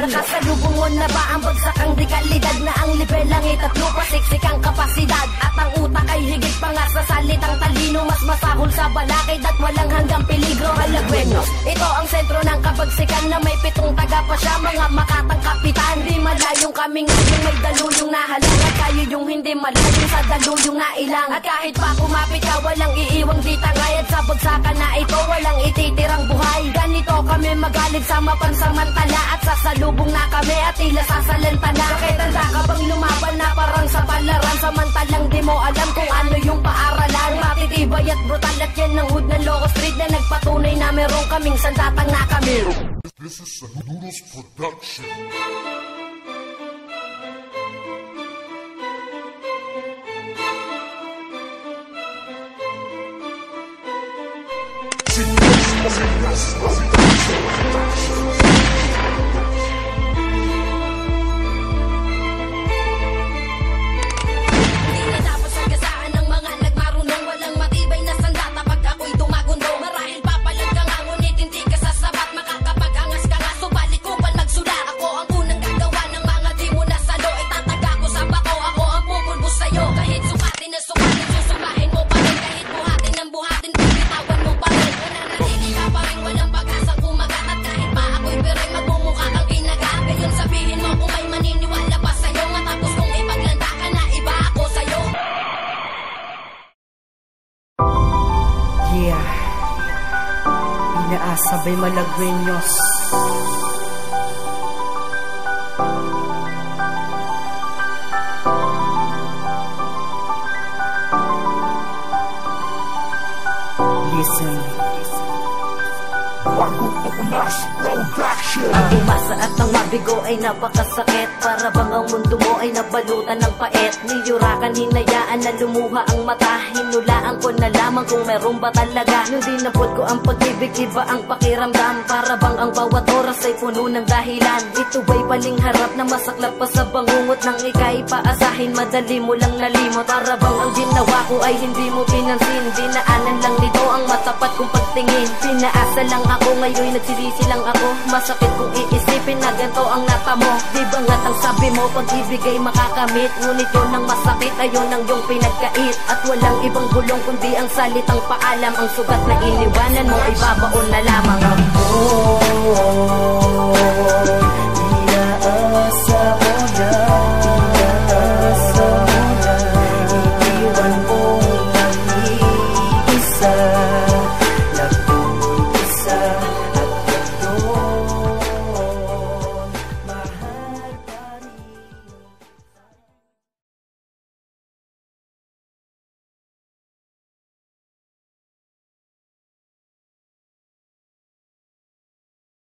Nakasalubong mo na ba ang bagsakang dekalidad na ang level langit at lupa, siksik ang kapasidad at ang utak ay higit pa nga sa salitang talino, mas masahol sa balakid at walang hanggang peligro. Malagwenos, ito ang sentro ng kabagsikan na may 7 taga pa siya, mga makatang kapitan. Di malayong kaming yung may daluyong nahalang at kayo yung hindi malayong sa daluyong nailang. At kahit pa kumapit ka, walang iiwang di tangay at sa bagsakan na ito walang ititirang buhay. Ganito kami magalit sa mapansamantala at sasalubong na kami at tila sasalanta na. Kaya tanda ka bang lumaban na parang sa palaran, samantalang di mo alam kung ano yung paaralan. Matitibay at brutal at yan ang hood ng Loco Street na nagpatunay na meron kaming sandatang na kami. This is a Noodles production. Sabay Malagwenos. Listen. Ang umasa at ang mabigo ay napakasakit, para bang ang mundo mo ay nabalutan ng pait. Niyurakan, hinayaan na lumuha ang mata, hinulaan ko na lamang kung meron ba talaga. Nung dinapot ko ang pag-ibig, iba ang pakiramdam, para bang ang bawat oras ay puno ng dahilan. Ito ay paling harap na masaklap pa sa bangungot, nang ika'y paasahin madali mo lang nalimot. Para bang ang ginawa ko ay hindi mo pinansin, dinaanan lang nito ang matapat kong pagtingin. Pinaasa lang ako, ngayon nagsisisi lang ako, masakit kung iisipin na ganito ang natamo. Di ba nga't ang sabi mo pag-ibig ay makakamit, ngunit yun ang masakit ay yun ang iyong pinagkait. At walang ibang gulong kundi ang salitang paalam, ang sugat na iniwanan mo ay babaon na lamang ako.